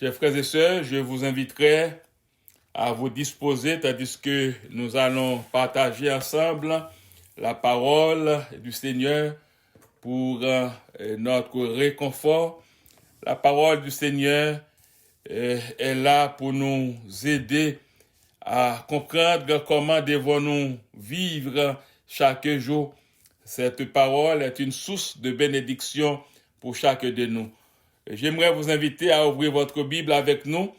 Chers frères et sœurs, je vous inviterai à vous disposer tandis que nous allons partager ensemble la parole du Seigneur pour notre réconfort. La parole du Seigneur est là pour nous aider à comprendre comment devons-nous vivre chaque jour. Cette parole est une source de bénédiction pour chacun de nous. J'aimerais vous inviter à ouvrir votre Bible avec nous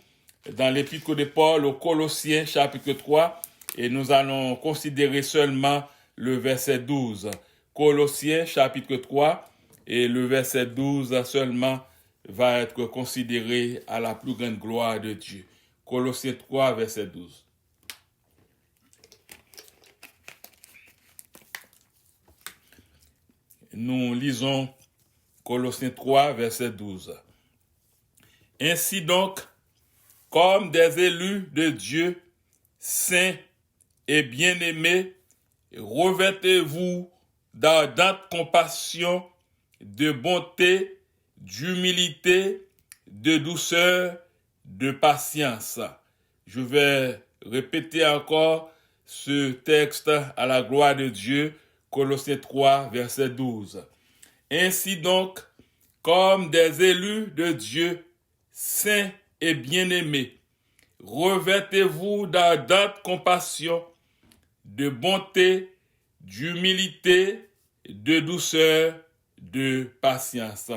dans l'épître de Paul aux Colossiens chapitre 3 et nous allons considérer seulement le verset 12. Colossiens chapitre 3 et le verset 12 seulement va être considéré à la plus grande gloire de Dieu. Colossiens 3 verset 12. Nous lisons Colossiens 3, verset 12. Ainsi donc, comme des élus de Dieu, saints et bien-aimés, revêtez-vous d'ardente compassion, de bonté, d'humilité, de douceur, de patience. Je vais répéter encore ce texte à la gloire de Dieu, Colossiens 3, verset 12. Ainsi donc, comme des élus de Dieu, saints et bien-aimés, revêtez-vous d'ardente compassion, de bonté, d'humilité, de douceur, de patience.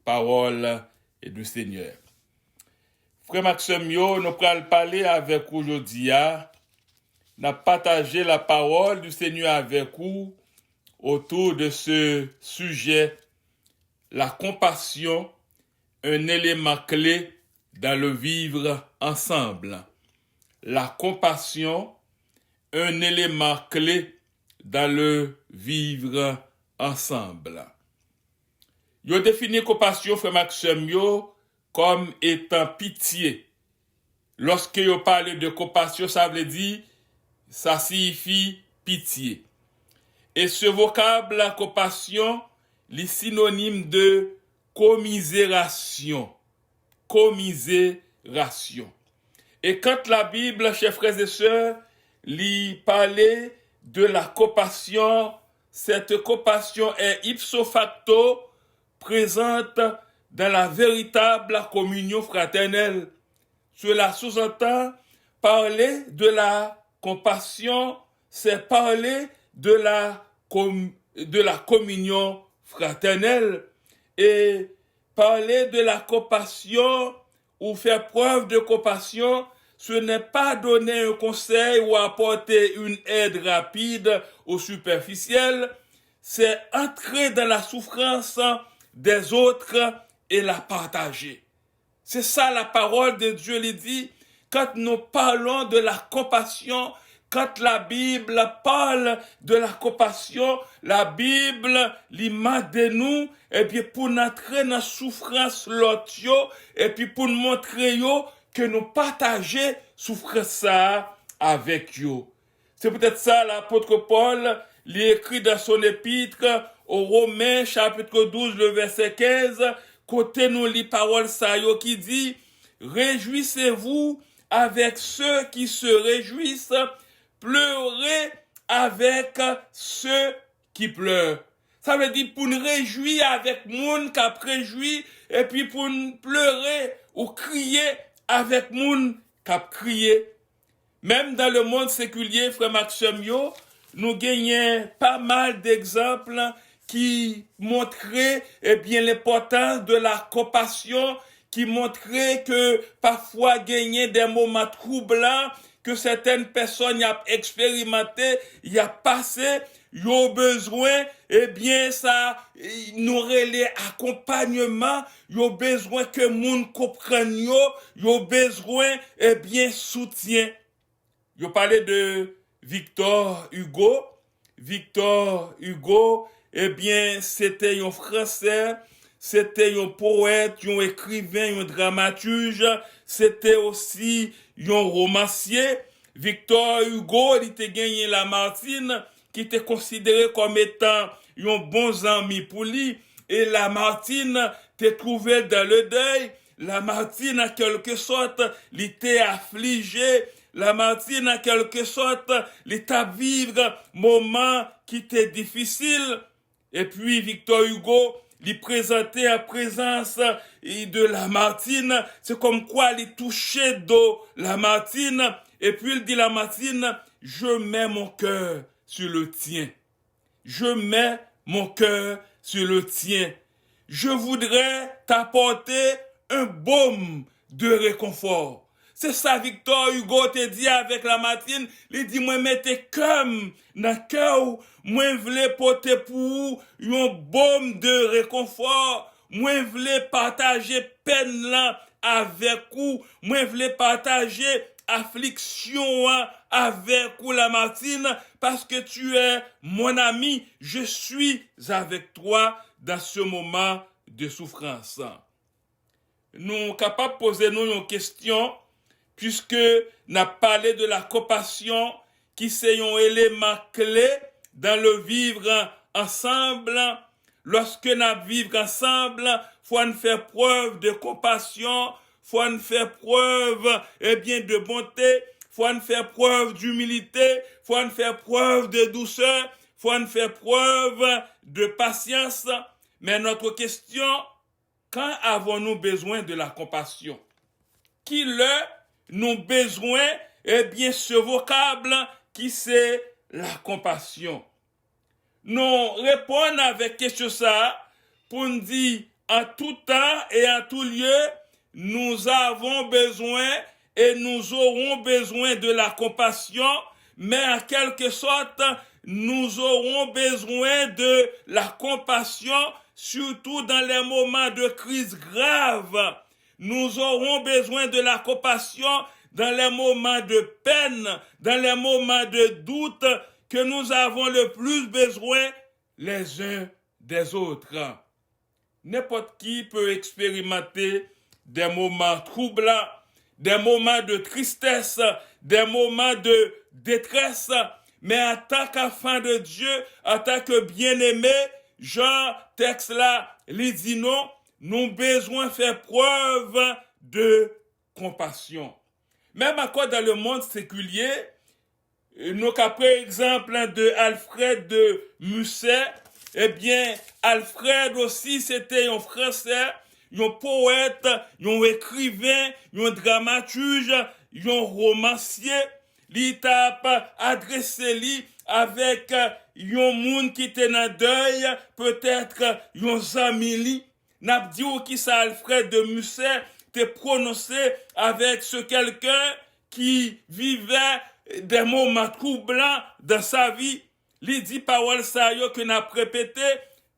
Parole du Seigneur. Frère Maxime, nous allons parler avec vous aujourd'hui. Nous allons partager la parole du Seigneur avec vous autour de ce sujet, la compassion, un élément clé dans le vivre ensemble. La compassion, un élément clé dans le vivre ensemble. Yo définit compassion, frère Maxime, comme étant pitié. Lorsque yo parle de compassion, ça veut dire, ça signifie pitié. Et ce vocable, la compassion, est synonyme de commisération. Commisération. Et quand la Bible, chers frères et sœurs, lui parlait de la compassion, cette compassion est ipso facto présente dans la véritable communion fraternelle. Cela sous-entend parler de la compassion, c'est parler de la communion fraternelle. Et parler de la compassion ou faire preuve de compassion, ce n'est pas donner un conseil ou apporter une aide rapide ou superficielle, c'est entrer dans la souffrance des autres et la partager. C'est ça la parole de Dieu lui dit. Quand nous parlons de la compassion, quand la Bible parle de la compassion, la Bible l'image de nous, et puis pour entrer dans la souffrance l'autre, et puis pour nous montrer que nous partageons souffrance ça avec eux. C'est peut-être ça l'apôtre Paul l'écrit dans son épître aux Romains chapitre 12 le verset 15, côté nous lit parole ça qui dit réjouissez-vous avec ceux qui se réjouissent, pleurez avec ceux qui pleurent. Ça veut dire pour nous réjouir avec moun qui a réjoui et puis pour nous pleurer ou crier avec moun qui a crié. Même dans le monde séculier, frère Maxime, nous gagnons pas mal d'exemples qui montraient l'importance de la compassion, qui montraient que parfois gagner des moments troublants que certaines personnes y a expérimenté, y a passé, y ont besoin, ça nous relais accompagnement, y ont besoin que moun comprenne y ont besoin, soutien. Yo parlais de Victor Hugo. Victor Hugo, c'était un Français, c'était un poète, un écrivain, un dramaturge, c'était aussi un romancier. Victor Hugo, il était gagné la Martine, qui était considéré comme étant un bon ami pour lui, et la Martine t'est trouvé dans le deuil, la Martine, en quelque sorte, l'était affligée. La Martine, en quelque sorte, l'état vivre moment qui était difficile. Et puis, Victor Hugo, lui présentait en présence de Lamartine. C'est comme quoi il touchait d'eau Lamartine. Et puis, il dit Lamartine, je mets mon cœur sur le tien. Je mets mon cœur sur le tien. Je voudrais t'apporter un baume de réconfort. C'est ça Victor Hugo te dit avec Lamartine. Il dit, moi mettez comme dans le cœur, moi voulais porter pour un baume de réconfort. Moi voulais partager peine là avec vous. Moi voulais partager affliction avec vous Lamartine parce que tu es mon ami. Je suis avec toi dans ce moment de souffrance. Nous sommes capables de poser nous une question puisque nous avons parlé de la compassion qui c'est un élément clé dans le vivre ensemble. Lorsque nous vivons ensemble, il faut nous faire preuve de compassion, il faut nous faire preuve de bonté, il faut nous faire preuve d'humilité, il faut nous faire preuve de douceur, il faut nous faire preuve de patience. Mais notre question, quand avons-nous besoin de la compassion? Qui nous besoin, ce vocable qui c'est la compassion. Nous répondons avec question ça pour nous dire en tout temps et en tout lieu, nous avons besoin et nous aurons besoin de la compassion, mais en quelque sorte, nous aurons besoin de la compassion, surtout dans les moments de crise grave. Nous aurons besoin de la compassion dans les moments de peine, dans les moments de doute, que nous avons le plus besoin les uns des autres. N'importe qui peut expérimenter des moments troublants, des moments de tristesse, des moments de détresse, mais en tant qu'enfant de Dieu, en tant que bien-aimé, Jean, texte là, il dit non, nous avons besoin de faire preuve de compassion. Même encore dans le monde séculier, nous avons pris exemple de Alfred de Musset. Alfred aussi, c'était un Français, un poète, un écrivain, un dramaturge, un romancier. Il t'a adressé lui avec un monde qui était dans deuil, peut-être un ami. N'a dit qui ça Alfred de Musset te prononcé avec ce quelqu'un qui vivait des moments troublants dans sa vie. Il dit parole ça que n'a répété,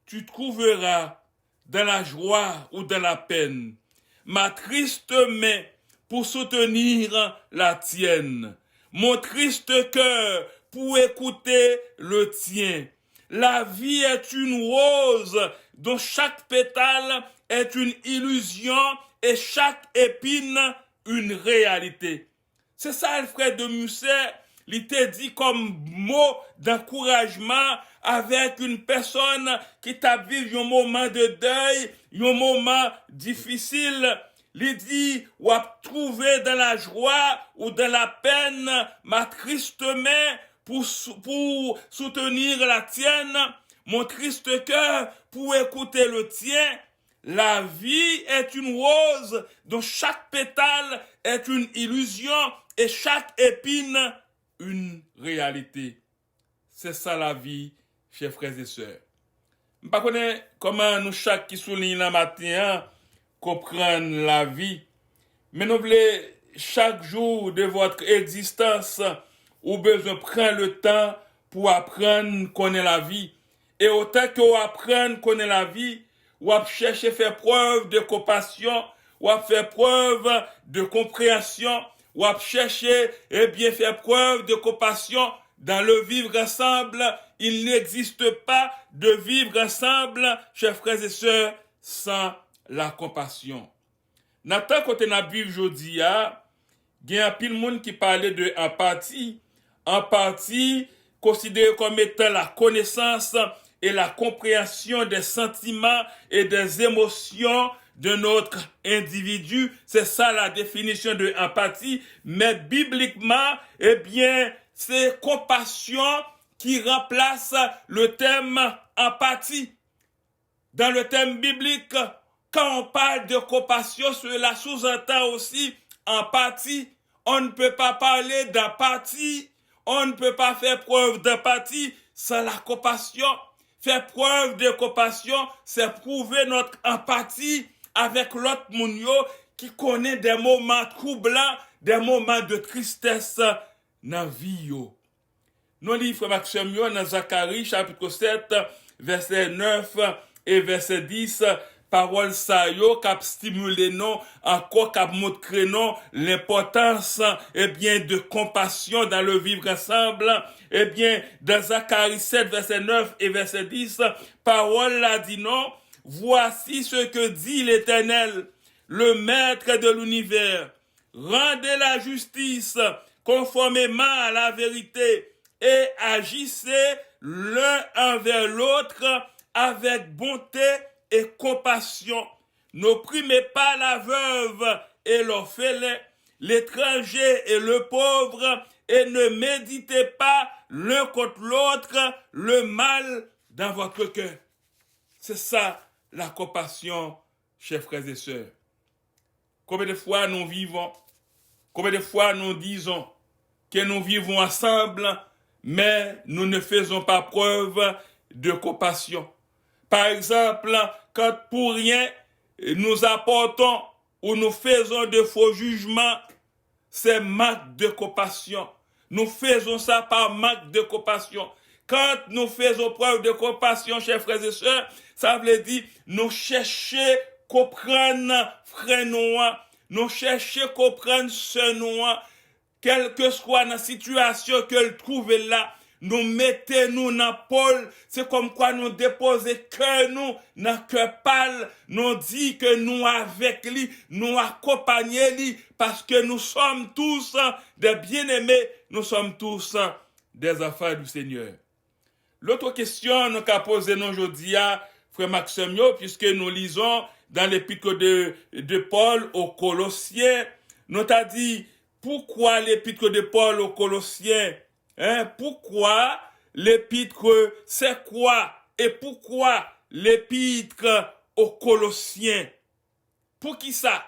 tu trouveras dans la joie ou dans la peine ma triste main pour soutenir la tienne, mon triste cœur pour écouter le tien. La vie est une rose dont chaque pétale est une illusion et chaque épine une réalité. C'est ça Alfred de Musset, il t'a dit comme mot d'encouragement avec une personne qui t'a vécu un moment de deuil, un moment difficile. Il dit, ou à trouver dans la joie ou dans la peine ma triste main pour soutenir la tienne, mon triste cœur pour écouter le tien. La vie est une rose dont chaque pétale est une illusion et chaque épine une réalité. C'est ça la vie, chers frères et sœurs. Je ne sais pas comment nous chaque qui souligne la matin comprendre la vie, mais nous voulons chaque jour de votre existence ou besoin prendre le temps pour apprendre connaître la vie. Et autant que vous apprenez connaître la vie, ou à chercher faire preuve de compassion, ou à faire preuve de compréhension, ou à chercher faire preuve de compassion dans le vivre ensemble. Il n'existe pas de vivre ensemble, chers frères et sœurs, sans la compassion. Nathan, quand on a vu aujourd'hui, il y a un pile monde qui parlait de empathie. Empathie, considérée comme étant la connaissance et la compréhension des sentiments et des émotions d'un autre individu. C'est ça la définition de empathie. Mais bibliquement, eh bien, c'est compassion qui remplace le terme empathie. Dans le thème biblique, quand on parle de compassion, cela sous-entend aussi empathie. On ne peut pas parler d'empathie, on ne peut pas faire preuve d'empathie sans la compassion. Faire preuve de compassion, c'est prouver notre empathie avec l'autre mounio qui connaît des moments troublants, des moments de tristesse dans la vie. Nous lisons Maxime dans Zacharie chapitre 7, verset 9 et verset 10, parole ça yo cap stimuler non encore cap montrer non l'importance de compassion dans le vivre ensemble. Dans Zacharie 7 verset 9 et verset 10, parole là dit non, voici ce que dit l'Éternel, le maître de l'univers, rendez la justice conformément à la vérité et agissez l'un envers l'autre avec bonté et compassion. N'opprimez pas la veuve et l'orphelin, l'étranger et le pauvre, et ne méditez pas l'un contre l'autre le mal dans votre cœur. C'est ça la compassion, chers frères et sœurs. Combien de fois nous vivons, combien de fois nous disons que nous vivons ensemble, mais nous ne faisons pas preuve de compassion. Par exemple, quand pour rien nous apportons ou nous faisons de faux jugements, c'est manque de compassion. Nous faisons ça par manque de compassion. Quand nous faisons preuve de compassion, chers frères et sœurs, ça veut dire nous chercher comprendre frère noir, nous chercher comprendre ce noir, quelle que soit la situation qu'elle trouve là, nous mettons-nous dans Paul, c'est comme quoi nous déposons que nous dans cœur pâle, nous dit que nous avec lui, nous accompagnons lui, parce que nous sommes tous des bien-aimés, nous sommes tous des enfants du Seigneur. L'autre question nous qu'a posé aujourd'hui à frère Maxime, puisque nous lisons dans l'épître de Paul aux Colossiens, nous t'a dit, pourquoi l'épître de Paul aux Colossiens? Pourquoi l'épître, c'est quoi? Et pourquoi l'épître aux Colossiens? Pour qui ça?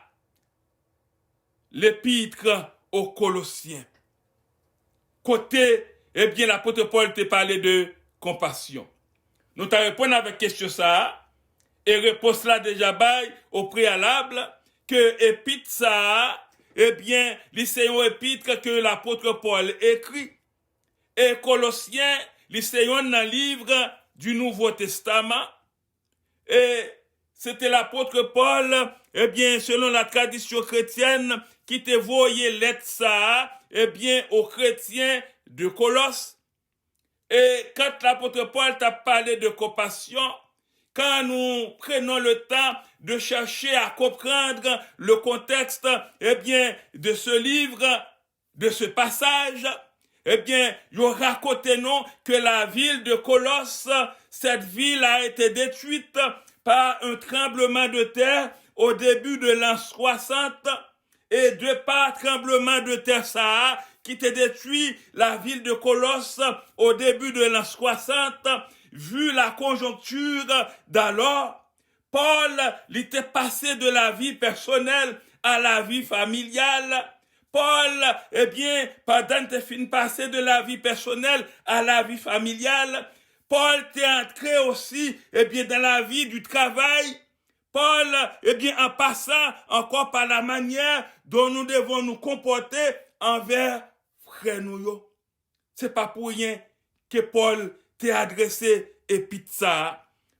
L'épître aux Colossiens. Côté, l'apôtre Paul t'a parlé de compassion. Nous t'as répondu avec question ça, et réponse là déjà bail au préalable, que épître ça, c'est un épître que l'apôtre Paul écrit. Et Colossiens, c'est un livre du Nouveau Testament. Et c'était l'apôtre Paul, selon la tradition chrétienne, qui te voyait l'être ça, aux chrétiens de Colosse. Et quand l'apôtre Paul t'a parlé de compassion, quand nous prenons le temps de chercher à comprendre le contexte, de ce livre, de ce passage, il raconte non que la ville de Colosse, cette ville a été détruite par un tremblement de terre au début de l'an 60, et de par tremblement de terre ça qui a détruit la ville de Colosse au début de l'an 60, vu la conjoncture d'alors, Paul était passé de la vie personnelle à la vie familiale. Paul, pendant qu'il fin passé de la vie personnelle à la vie familiale, Paul est entré aussi, dans la vie du travail. Paul, en passant encore par la manière dont nous devons nous comporter envers frère nous. C'est pas pour rien que Paul t'a adressé épître.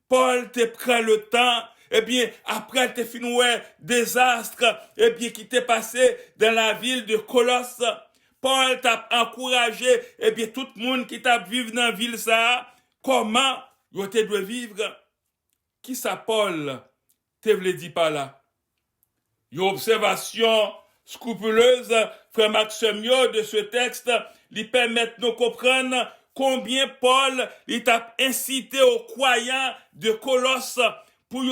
Paul te prend le temps, après te fin désastre, qui t'est passé dans la ville de Colosse. Paul t'a encouragé, tout le monde qui t'a vécu dans la ville ça, comment vous te doit vivre. Qui ça Paul te voulait dire par là? Une observation scrupuleuse, frère Maxime, de ce texte, lui permettent de comprendre combien Paul il t'a incité aux croyants de Colosse pour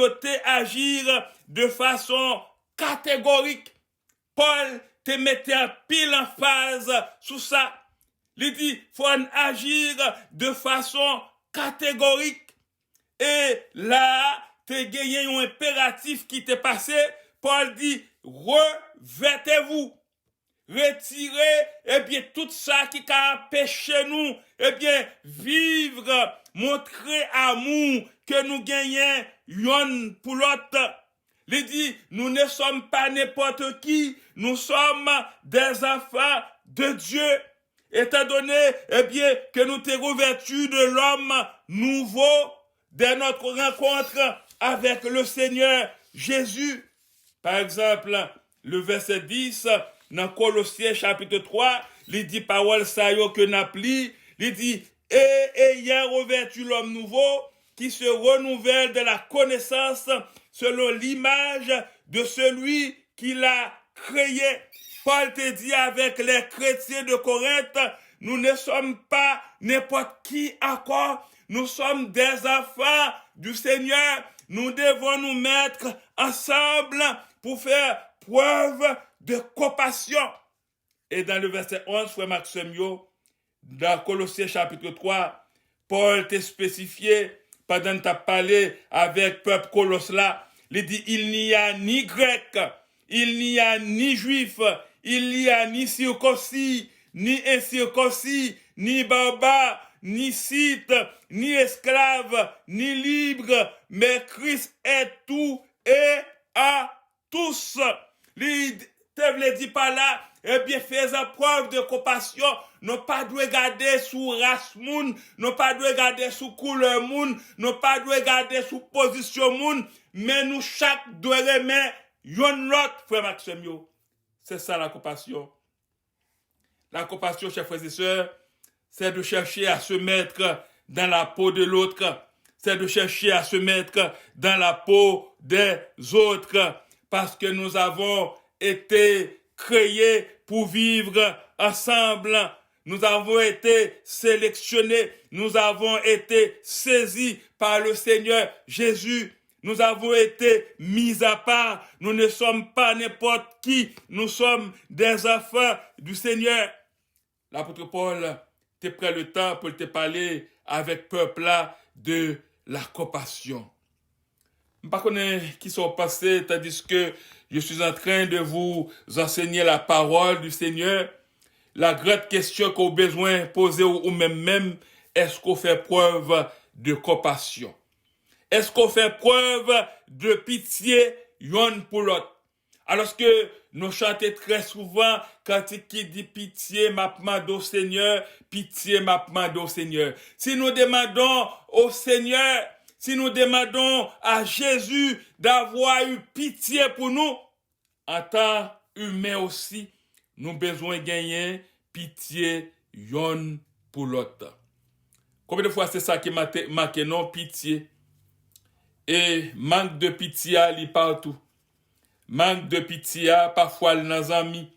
agir de façon catégorique. Paul te mettait un pile en phase sur ça. Il dit, faut agir de façon catégorique. Et là, te gagné un impératif qui t'est passé. Paul dit, revêtez-vous. Retirez, tout ça qui a empêché nous, vivre, montrer amour que nous gagnons yon pour l'autre. Il dit, nous ne sommes pas n'importe qui, nous sommes des enfants de Dieu. Étant donné, que nous t'es revêtus de l'homme nouveau de notre rencontre avec le Seigneur Jésus. Par exemple, le verset 10, dans Colossiens chapitre 3, il dit parole ça yo que n'a pli, il dit et ayant revêtu l'homme nouveau qui se renouvelle de la connaissance selon l'image de celui qui l'a créé. Paul te dit avec les chrétiens de Corinthe, nous ne sommes pas n'importe qui encore, nous sommes des enfants du Seigneur. Nous devons nous mettre ensemble pour faire preuve de compassion. Et dans le verset 11, frère Maxime, dans Colossiens chapitre 3, Paul t'a spécifié, pendant que tu as parlé avec peuple Colosse là, il dit, il n'y a ni grec, il n'y a ni juif, il n'y a ni circoncis, ni incirconcis, ni barbare, ni scythe, ni esclave, ni libre, mais Christ est tout et à tous. Il te dit par là, faisant preuve de compassion, non pas de regarder sous race moun, non pas de regarder sous couleur moun, non pas de regarder sous position moun, mais nous chaque doit remettre yon l'autre, frère Maxime. C'est ça la compassion. La compassion, chers frères et sœurs, c'est de chercher à se mettre dans la peau de l'autre. C'est de chercher à se mettre dans la peau des autres. Parce que nous avons été créés pour vivre ensemble. Nous avons été sélectionnés. Nous avons été saisis par le Seigneur Jésus. Nous avons été mis à part. Nous ne sommes pas n'importe qui. Nous sommes des enfants du Seigneur. L'apôtre Paul te prend le temps pour te parler avec peuple là de la compassion. Je ne sais pas qui sont passés tandis que je suis en train de vous enseigner la parole du Seigneur. La grande question qu'on a besoin de poser ou même, est-ce qu'on fait preuve de compassion? Est-ce qu'on fait preuve de pitié yon pour l'autre? Alors que nous chantons très souvent, quand qui dit pitié, m'a demandé au Seigneur, pitié, m'a demandé au Seigneur. Si nous demandons au Seigneur, si nous demandons à Jésus d'avoir eu pitié pour nous, en tant qu'humain aussi, nous avons besoin de gagner pitié yon pour l'autre. Combien de fois c'est ça qui marque non pitié? Et manque de pitié, il est partout. Manque de pitié, parfois dans les amis.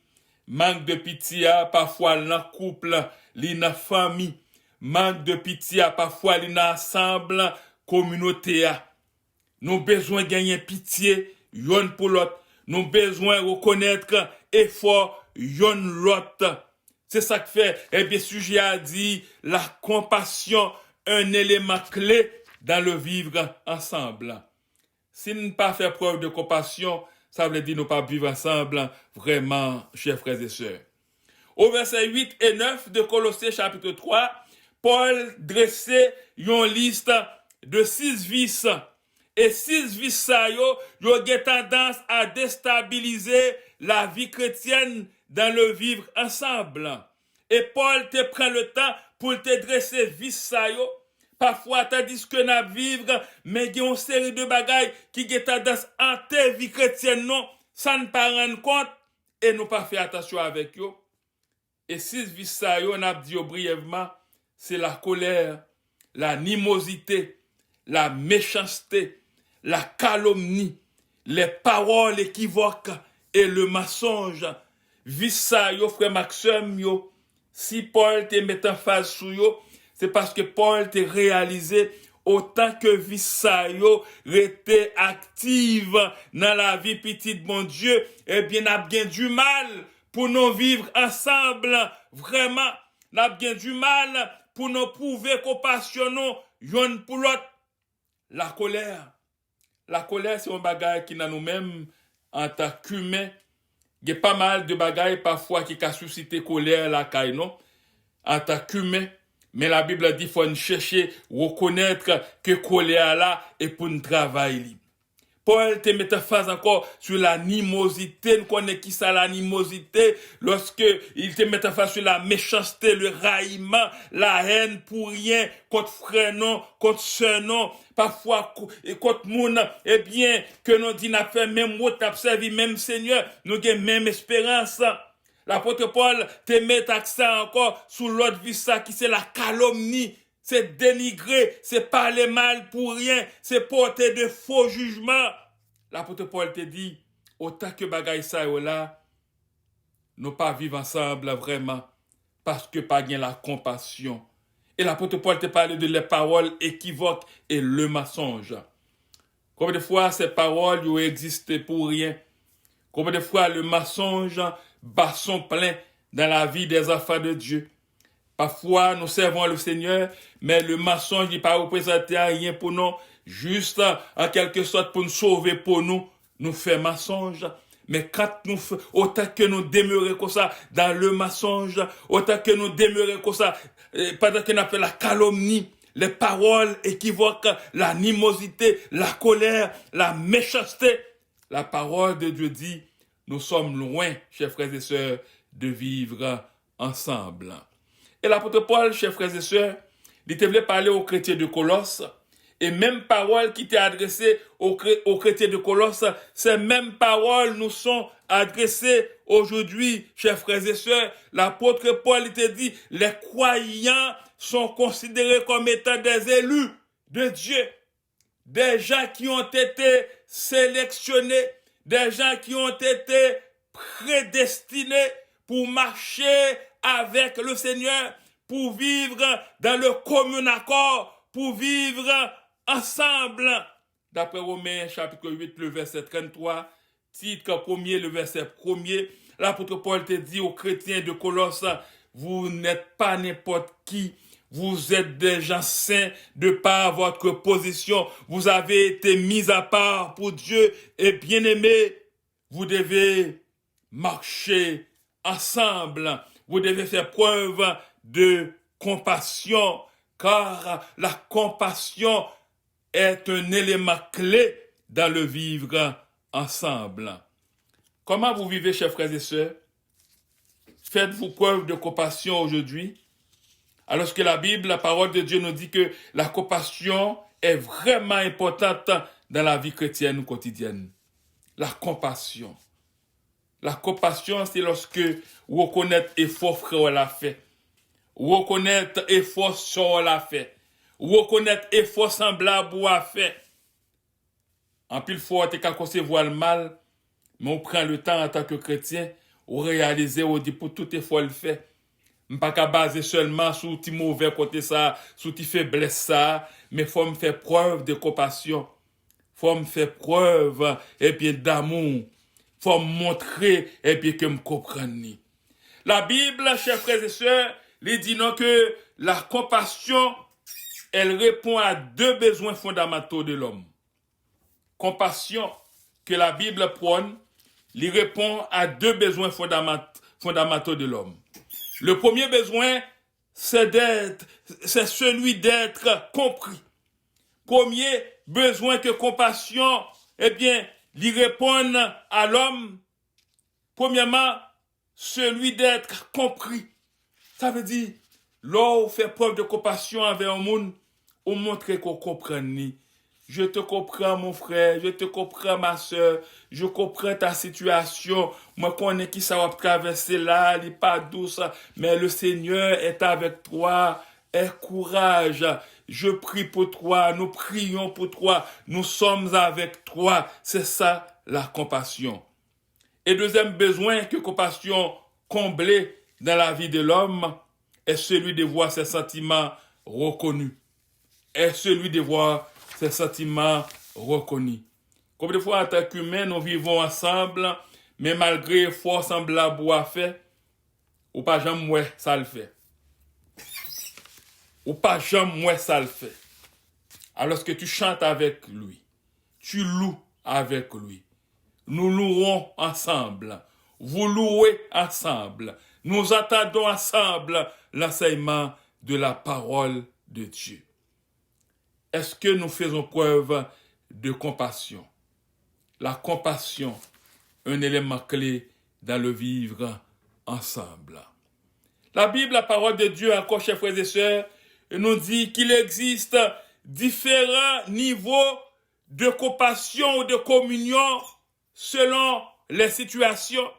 Manque de pitié, parfois dans le couple, dans la famille. Manque de pitié, parfois dans l'ensemble communauté. Nous avons besoin de gagner pitié, yon pour l'autre. Nous avons besoin de reconnaître effort, yon l'autre. C'est ça que fait, sujet a dit, la compassion, un élément clé dans le vivre ensemble. Si nous ne pas faire preuve de compassion, ça veut dire ne pas vivre ensemble, vraiment, chers frères et sœurs. Au verset 8 et 9 de Colossiens chapitre 3, Paul dressait une liste de 6 vices. Et 6 vices, ça, yo ont tendance à déstabiliser la vie chrétienne dans le vivre ensemble. Et Paul te prend le temps pour te dresser vices, ça, yo. Parfois, tandis que nous vivons, mais il y a une série de bagailles qui ont tendance à hanter la vie chrétienne, non, sans ne pas rendre compte et nous pas faire attention avec eux. Et 6 vices, on a dit brièvement, c'est la colère, la nimosité, la méchanceté, la calomnie, les paroles équivoques et le mensonge. Vices, frère Maxime, si Paul te met en face sur eux, c'est parce que Paul t'a réalisé autant que vie ça yo rete active dans la vie petite bon Dieu, eh bien n'a bien du mal pour nous vivre ensemble, vraiment, n'a bien du mal pour nous prouver compassion yon pour l'autre. La colère, c'est un bagage qui dans nous-mêmes en tant qu'humains. Il y a pas mal de bagailles parfois qui a suscité colère la caille, non? En tant qu'humain. Mais la Bible dit qu'il faut chercher, reconnaître que colère là est pour un travail. Paul te met en phase encore sur l'animosité. Nous connaissons qui ça l'animosité. Lorsque il te met en phase sur la méchanceté, le raillement, la haine pour rien, contre frère non, contre sœur non, parfois contre monde, eh bien, que nous dit n'a fait même mot, n'a servi même Seigneur, nous avons même espérance. L'apôtre Paul te met accent encore sur l'autre vie ça qui c'est la calomnie. C'est dénigrer, c'est parler mal pour rien, c'est porter de faux jugements. L'apôtre Paul te dit, autant que bagaille ça ou là, nous pas vivre ensemble vraiment, parce que pas gain la compassion. Et l'apôtre Paul te parle de les paroles équivoques et le mensonge. Combien de fois ces paroles ont existé pour rien? Combien de fois le mensonge bat son plein dans la vie des enfants de Dieu? Parfois, nous servons le Seigneur, mais le mensonge n'est pas représenté à rien pour nous, juste en quelque sorte pour nous sauver pour nous fait mensonge. Mais quand autant que nous demeurons comme ça dans le mensonge, autant que nous demeurons comme ça, pendant que nous fait la calomnie, les paroles équivoques, l'animosité, la colère, la méchanceté, la parole de Dieu dit, nous sommes loin, chers frères et sœurs, de vivre ensemble. Et l'apôtre Paul, chers frères et sœurs, il voulait parler aux chrétiens de Colosse. Et même paroles qui étaient adressées aux chrétiens de Colosse, ces mêmes paroles nous sont adressées aujourd'hui, chers frères et sœurs. L'apôtre Paul te dit, les croyants sont considérés comme étant des élus de Dieu. Des gens qui ont été sélectionnés, des gens qui ont été prédestinés pour marcher avec le Seigneur, pour vivre dans le commun accord, pour vivre ensemble. D'après Romains chapitre 8, le verset 33, titre premier, le verset 1er, l'apôtre Paul te dit aux chrétiens de Colosse, vous n'êtes pas n'importe qui, vous êtes des gens saints de par votre position, vous avez été mis à part pour Dieu et bien-aimés, vous devez marcher ensemble. Vous devez faire preuve de compassion, car la compassion est un élément clé dans le vivre ensemble. Comment vous vivez, chers frères et sœurs? Faites-vous preuve de compassion aujourd'hui? Alors que la Bible, la parole de Dieu nous dit que la compassion est vraiment importante dans la vie chrétienne quotidienne. La compassion. La compassion, c'est lorsque vous reconnaissez l'effort frère l'a fait. Vous reconnaissez l'effort soeur l'a fait. Vous reconnaissez l'effort semblable ou a fait. En pile fois, tu as concevoir le mal, mais on prend le temps en tant que chrétien, on réalise, on dit pour tout effort le fait. Je ne pas qu'à baser seulement sur tes mauvais côté ça, sur tes faiblesses ça, mais il faut me faire preuve de compassion. Il faut me faire preuve, et puis d'amour. Faut me montrer et puis que me comprenne. La Bible, chers frères et sœurs, il dit non que la compassion, elle répond à deux besoins fondamentaux de l'homme. Compassion que la Bible prône, il répond à deux besoins fondamentaux de l'homme. Le premier besoin, c'est celui d'être compris. Premier besoin que compassion, eh bien, lui répondre à l'homme, premièrement, celui d'être compris. Ça veut dire, l'on fait preuve de compassion envers le monde, on montre qu'on comprend. Je te comprends, mon frère, je te comprends, ma soeur, je comprends ta situation. Moi, je connais qui ça va traverser là, il n'est pas douce, mais le Seigneur est avec toi. Aie courage. Je prie pour toi, nous prions pour toi, nous sommes avec toi. C'est ça la compassion. Et deuxième besoin que compassion comblée dans la vie de l'homme est celui de voir ses sentiments reconnus. est celui de voir ses sentiments reconnus. Combien de fois, en tant qu'humains, nous vivons ensemble, mais malgré fort semblable ou à fait, ou pas jamais moi ça le fait. Ou pas jamais moi ça le fait. Alors que tu chantes avec lui, tu loues avec lui. Nous louons ensemble. Vous louez ensemble. Nous attendons ensemble l'enseignement de la parole de Dieu. Est-ce que nous faisons preuve de compassion? La compassion, un élément clé dans le vivre ensemble. La Bible, la parole de Dieu, encore chers frères et sœurs, nous dit qu'il existe différents niveaux de compassion ou de communion selon les situations.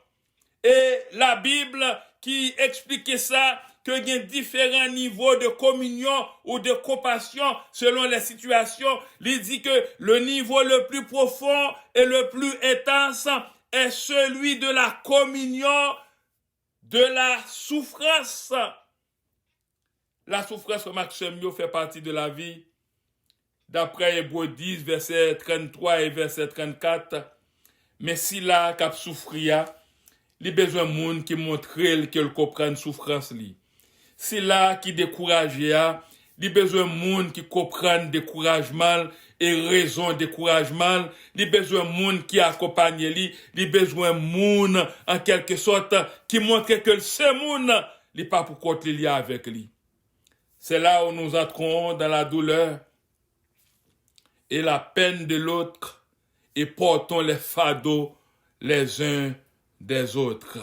Et la Bible qui expliquait ça, qu'il y a différents niveaux de communion ou de compassion selon les situations. Il dit que le niveau le plus profond et le plus intense est celui de la communion de la souffrance. La souffrance, Maxime, fait partie de la vie. D'après Hébreux 10, verset 33 et verset 34, mais si là, cap souffrir, il y a besoin de monde qui montre qu'elle comprenne souffrance li. Si là qui décourage il y a besoin de monde qui comprenne découragement et raison découragement, il y a besoin de monde qui accompagne lui, il y a besoin de monde en quelque sorte qui montre que ce monde n'est pas pour compte lié avec lui. C'est là où nous entrons dans la douleur et la peine de l'autre et portons les fardeaux les uns des autres.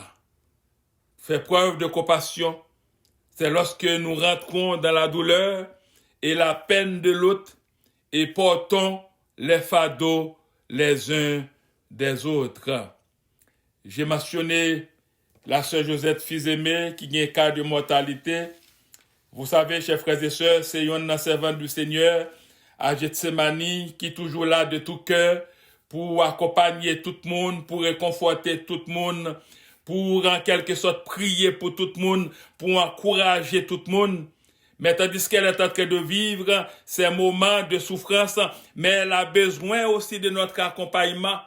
Faire preuve de compassion, c'est lorsque nous rentrons dans la douleur et la peine de l'autre et portons les fardeaux les uns des autres. J'ai mentionné la sœur Josette Fils-Aimé qui a un cas de mortalité. Vous savez, chers frères et sœurs, c'est une servante du Seigneur à Gethsemane qui est toujours là de tout cœur pour accompagner tout le monde, pour réconforter tout le monde, pour en quelque sorte prier pour tout le monde, pour encourager tout le monde. Mais tandis qu'elle est en train de vivre ces moments de souffrance, mais elle a besoin aussi de notre accompagnement.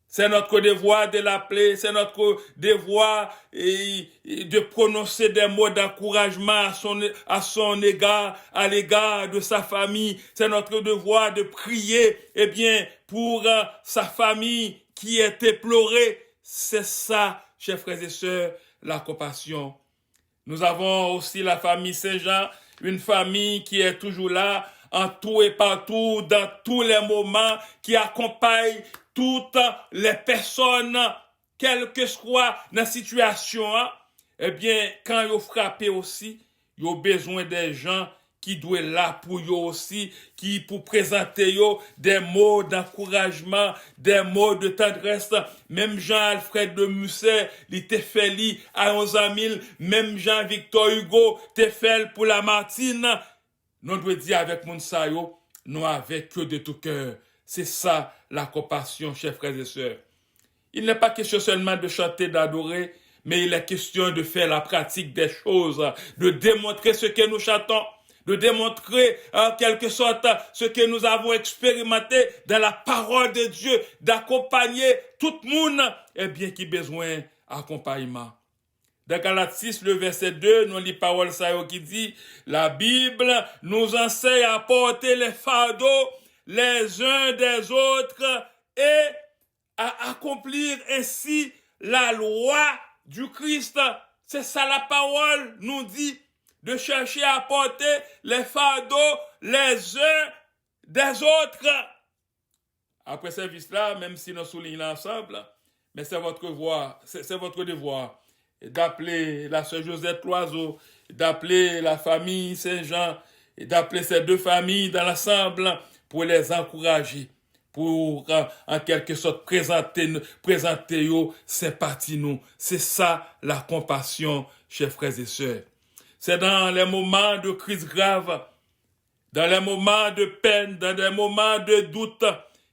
C'est notre devoir de l'appeler, c'est notre devoir de prononcer des mots d'encouragement à son égard, à l'égard de sa famille. C'est notre devoir de prier, pour sa famille qui est éplorée. C'est ça, chers frères et sœurs, la compassion. Nous avons aussi la famille Saint-Jean, une famille qui est toujours là, en tout et partout, dans tous les moments, qui accompagne toutes les personnes, quelle que soit la situation, quand ils frappent aussi, ils ont besoin des gens qui doivent là pour eux aussi, qui pour présenter eux des mots d'encouragement, des mots de tendresse. Même Jean-Alfred de Musset, il t'a fait à 11 000, même Jean-Victor Hugo t'a fait pour la Martine. Nous devons dire avec Mounsayo, nous avec eux de tout cœur. C'est ça la compassion, chers frères et sœurs. Il n'est pas question seulement de chanter, d'adorer, mais il est question de faire la pratique des choses, de démontrer ce que nous chantons, de démontrer en quelque sorte ce que nous avons expérimenté dans la parole de Dieu, d'accompagner tout le monde, qui a besoin d'accompagnement. Dans Galates 6, le verset 2, nous lisons parole ça qui dit, la Bible nous enseigne à porter les fardeaux les uns des autres et à accomplir ainsi la loi du Christ. C'est ça la parole nous dit, de chercher à porter les fardeaux les uns des autres. Après ce service-là, même si nous soulignons ensemble, mais c'est votre devoir d'appeler la sœur Josette Loiseau, d'appeler la famille Saint-Jean, et d'appeler ces deux familles dans l'ensemble pour les encourager, pour en quelque sorte présenter ces parties nous. C'est ça la compassion, chers frères et sœurs. C'est dans les moments de crise grave, dans les moments de peine, dans les moments de doute,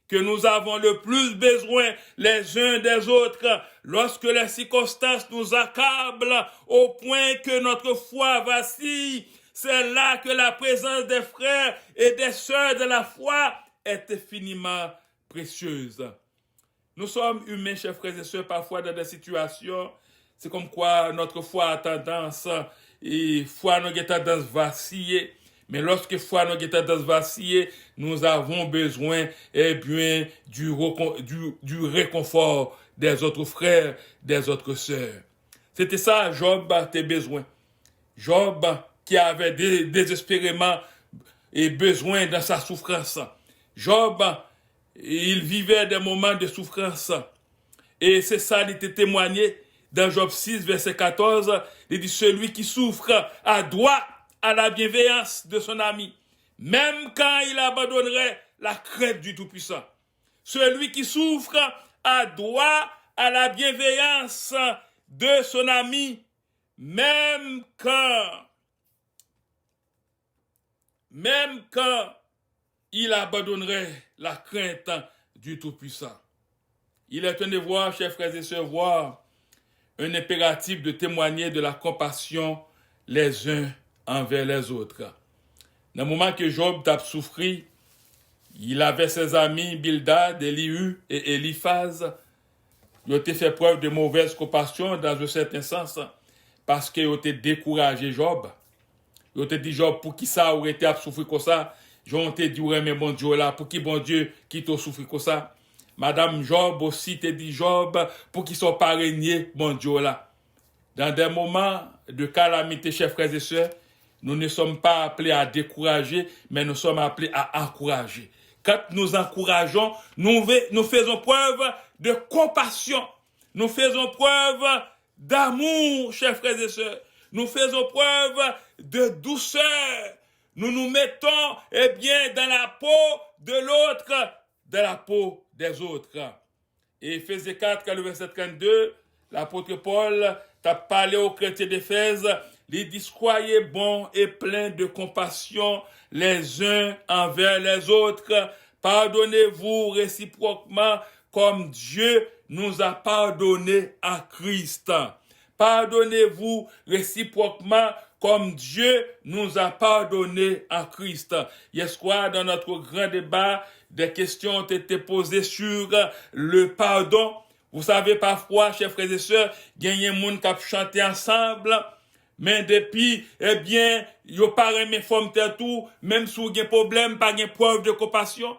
que nous avons le plus besoin les uns des autres, lorsque les circonstances nous accablent au point que notre foi vacille. c'est là que la présence des frères et des sœurs de la foi est infiniment précieuse. Nous sommes humains, chers frères et sœurs, parfois dans des situations, c'est comme quoi notre foi a tendance, et foi nous a tendance vaciller. Mais lorsque foi nous a tendance vaciller, nous avons besoin, du réconfort des autres frères, des autres sœurs. C'était ça, Job a besoin. Job qui avait désespérément besoin dans sa souffrance. Job, il vivait des moments de souffrance. Et c'est ça, il était témoigné dans Job 6, verset 14. Il dit, celui qui souffre a droit à la bienveillance de son ami, même quand il abandonnerait la crainte du Tout-Puissant. Celui qui souffre a droit à la bienveillance de son ami, même quand il abandonnerait la crainte du Tout-Puissant. Il est un devoir, chers frères et sœurs, voir un impératif de témoigner de la compassion les uns envers les autres. Dans le moment que Job t'a souffri, il avait ses amis Bildad, Elihu et Eliphaz. Ils ont fait preuve de mauvaise compassion dans un certain sens parce qu'ils ont découragé Job. Ils ont dit Job, pour qui ça aurait été à souffrir comme ça? Ils ont dit, ouais, mais bon Dieu là, pour qui bon Dieu qui t'a souffert comme ça? Madame Job aussi t'a dit Job, pour qui sont pas régnés, bon Dieu là. Dans des moments de calamité, chers frères et sœurs, nous ne sommes pas appelés à décourager, mais nous sommes appelés à encourager. Quand nous encourageons, nous faisons preuve de compassion. Nous faisons preuve d'amour, chers frères et sœurs. Nous faisons preuve de douceur. Nous nous mettons, dans la peau de l'autre, dans la peau des autres. Et Éphésiens 4, le verset 32, l'apôtre Paul t'a parlé aux chrétiens d'Éphèse. Il dit, soyez bons et pleins de compassion les uns envers les autres. Pardonnez-vous réciproquement comme Dieu nous a pardonné à Christ. Pardonnez-vous réciproquement comme Dieu nous a pardonné à Christ. Hier soir, dans notre grand débat, des questions ont été posées sur le pardon. Vous savez, parfois, chers frères et sœurs, il y a des gens qui chantent ensemble, mais depuis, yo pas remis forme tout, même si vous avez un problème, pas de preuve de compassion.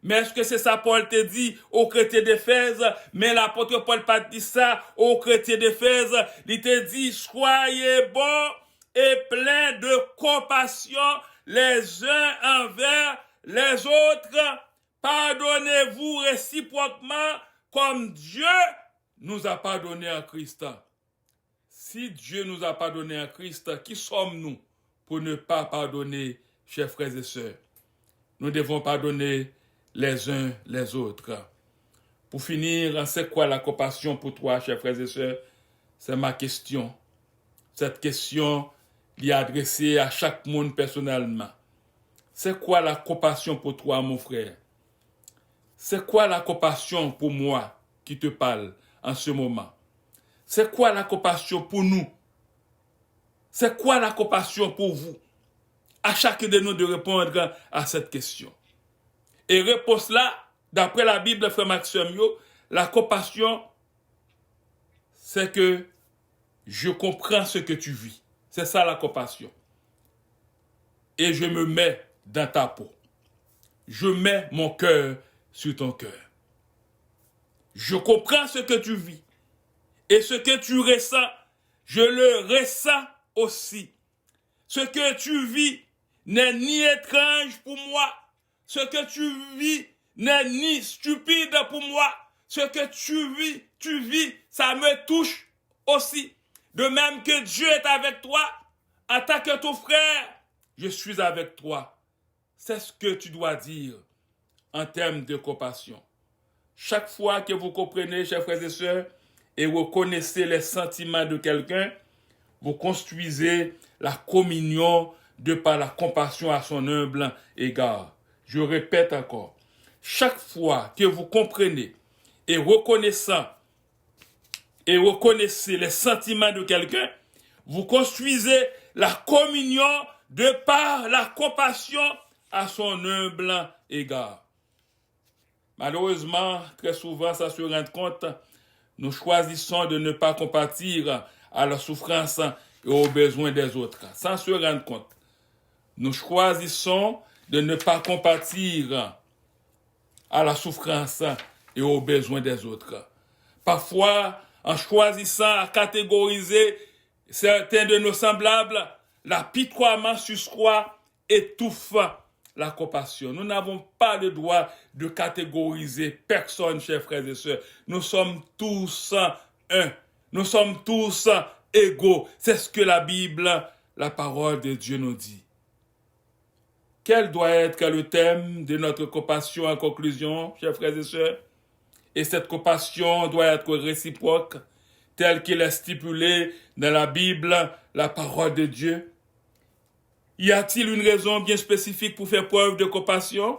Mais est-ce que c'est ça Paul te dit aux chrétiens d'Éphèse? Mais l'apôtre Paul pas dit ça aux chrétiens d'Éphèse. Il te dit, soyez bons et pleins de compassion les uns envers les autres. Pardonnez-vous réciproquement comme Dieu nous a pardonné à Christ. Si Dieu nous a pardonné à Christ, qui sommes-nous pour ne pas pardonner, chers frères et sœurs? Nous devons pardonner les uns les autres. Pour finir, c'est quoi la compassion pour toi, chers frères et sœurs? C'est ma question. Cette question est adressée à chaque monde personnellement. C'est quoi la compassion pour toi, mon frère? C'est quoi la compassion pour moi qui te parle en ce moment? C'est quoi la compassion pour nous? C'est quoi la compassion pour vous? À chacun de nous de répondre à cette question. Et réponse là, d'après la Bible, frère Maxime, la compassion, c'est que je comprends ce que tu vis. C'est ça la compassion. Et je me mets dans ta peau. Je mets mon cœur sur ton cœur. Je comprends ce que tu vis. Et ce que tu ressens, je le ressens aussi. Ce que tu vis n'est ni étrange pour moi. Ce que tu vis n'est ni stupide pour moi. Ce que tu vis, ça me touche aussi. De même que Dieu est avec toi, en tant que ton frère, je suis avec toi. C'est ce que tu dois dire en termes de compassion. Chaque fois que vous comprenez, chers frères et sœurs, et reconnaissez les sentiments de quelqu'un, vous construisez la communion de par la compassion à son humble égard. Je répète encore, chaque fois que vous comprenez et reconnaissez les sentiments de quelqu'un, vous construisez la communion de par la compassion à son humble égard. Malheureusement, très souvent, ça se rend compte, nous choisissons de ne pas compatir à la souffrance et aux besoins des autres. Sans se rendre compte, nous choisissons de ne pas compatir à la souffrance et aux besoins des autres. Parfois, en choisissant à catégoriser certains de nos semblables, l'apitoiement sur soi étouffe la compassion. Nous n'avons pas le droit de catégoriser personne, chers frères et sœurs. Nous sommes tous un. Nous sommes tous égaux. C'est ce que la Bible, la parole de Dieu nous dit. Quel doit être le thème de notre compassion en conclusion, chers frères et sœurs? Et cette compassion doit être réciproque, telle qu'il est stipulé dans la Bible, la parole de Dieu. Y a-t-il une raison bien spécifique pour faire preuve de compassion?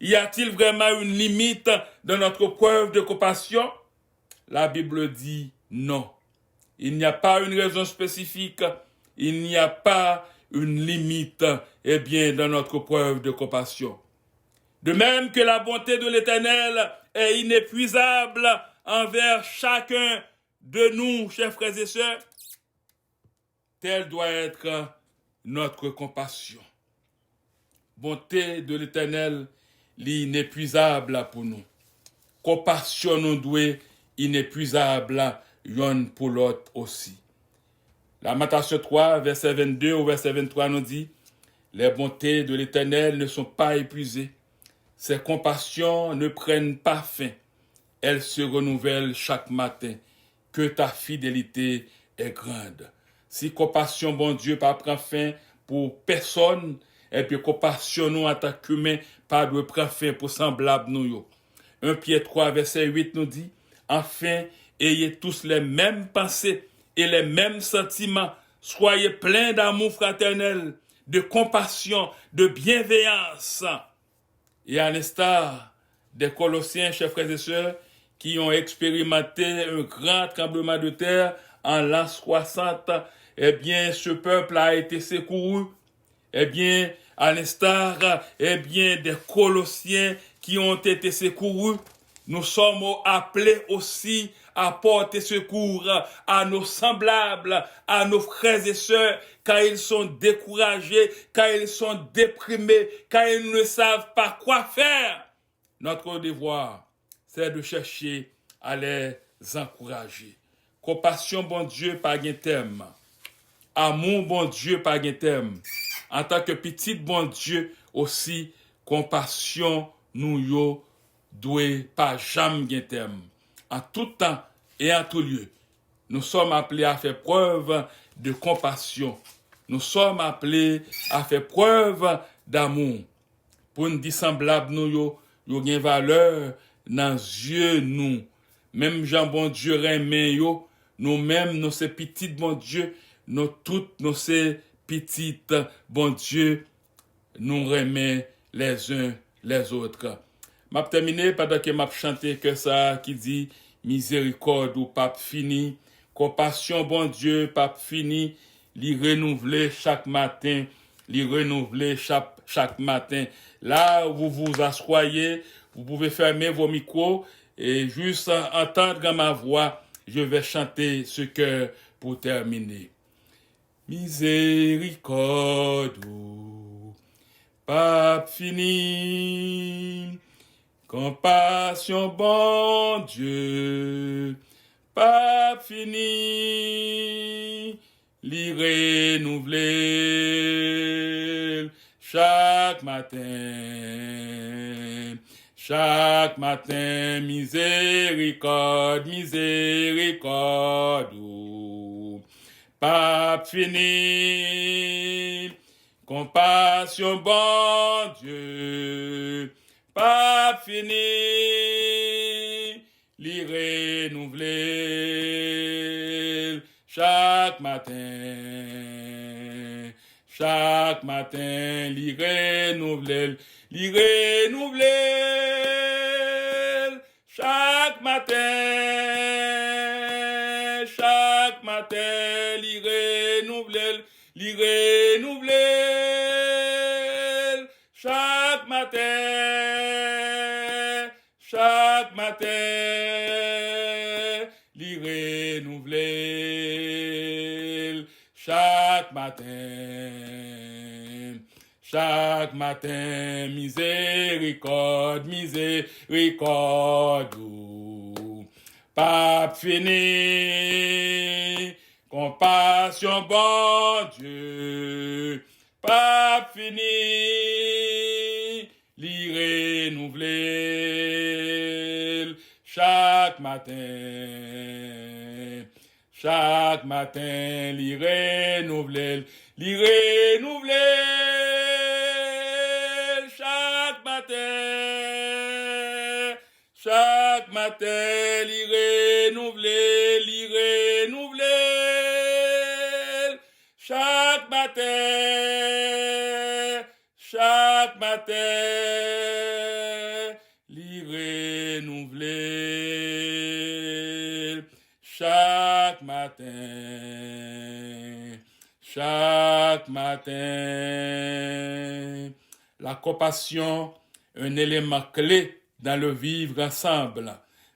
Y a-t-il vraiment une limite dans notre preuve de compassion? La Bible dit non. Il n'y a pas une raison spécifique, il n'y a pas une limite, dans notre preuve de compassion. De même que la bonté de l'Éternel est inépuisable envers chacun de nous, chers frères et sœurs, telle doit être notre compassion. Bonté de l'Éternel, l'inépuisable pour nous. Compassion nous doit inépuisable l'un pour l'autre aussi. La Matthieu 3, verset 22 au verset 23 nous dit, les bontés de l'Éternel ne sont pas épuisées. Ses compassions ne prennent pas fin. Elles se renouvellent chaque matin. Que ta fidélité est grande. Si compassion, bon Dieu, pas prend fin pour personne, et puis compassion nous en tant qu'humain, pas de prendre fin pour semblable nous. 1 Pierre 3, verset 8 nous dit, enfin, ayez tous les mêmes pensées et les mêmes sentiments. Soyez pleins d'amour fraternel, de compassion, de bienveillance. Et à l'instar des Colossiens, chers frères et sœurs, qui ont expérimenté un grand tremblement de terre en l'an 60, ce peuple a été secouru. À l'instar, des Colossiens qui ont été secourus, nous sommes appelés aussi à porter secours à nos semblables, à nos frères et sœurs, car ils sont découragés, car ils sont déprimés, car ils ne savent pas quoi faire. Notre devoir, c'est de chercher à les encourager. Compassion, bon Dieu, pas un terme. Amour, bon Dieu, pas un terme. En tant que petit, bon Dieu, aussi, compassion, nous doit pas jamais un terme. En tout temps et en tout lieu, nous sommes appelés à faire preuve de compassion. Nous sommes appelés à faire preuve d'amour. Pour nous dissemblables, nous avons une valeur dans les yeux, nous. Même Jean, bon Dieu, remet, nous-mêmes, nous ces petites, bon Dieu, nous toutes, nous ces petites, bon Dieu, nous remet les uns les autres. M'a terminé pendant que m'a chanté que ça qui dit miséricorde ou pape fini, compassion bon Dieu pape fini, li renouveler chaque matin, li renouveler chaque matin. Là où vous vous asseyez, vous pouvez fermer vos micros et juste entendre ma voix, je vais chanter ce cœur pour terminer. Miséricorde, pape fini, compassion, bon Dieu, pape fini, li renouveler chaque matin, miséricorde, miséricorde, pape fini, compassion, bon Dieu, pape fini, li renouveler chaque matin, li renouveler chaque matin, li renouveler chaque matin, miséricorde, miséricorde, pas fini, compassion, bon Dieu, pas fini, l'y renouveler chaque matin, l'y renouveler, chaque matin, l'y renouveler, chaque matin, l'y renouveler, chaque matin. La compassion, un élément clé dans le vivre ensemble.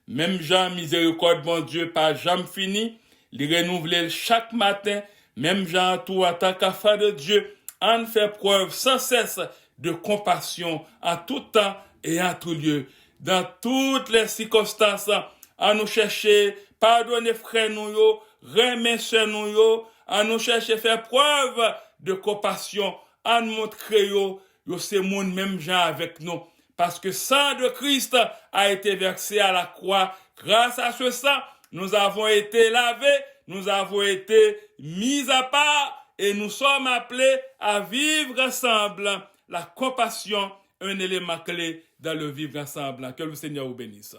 Même Jean, miséricorde, mon Dieu, pas jamais fini, les renouveler chaque matin, même Jean, tout en tant qu'enfant de Dieu, en fait preuve sans cesse de compassion en tout temps et en tout lieu. Dans toutes les circonstances, à nous chercher, pardonner frère nous yo, remercier nous yo, à nous chercher faire preuve de compassion, à nous montrer yo c'est monde même gens avec nous. Parce que sang de Christ a été versé à la croix. Grâce à ce sang, nous avons été lavés, nous avons été mis à part et nous sommes appelés à vivre ensemble. La compassion, un élément clé dans le vivre ensemble. Que le Seigneur vous bénisse.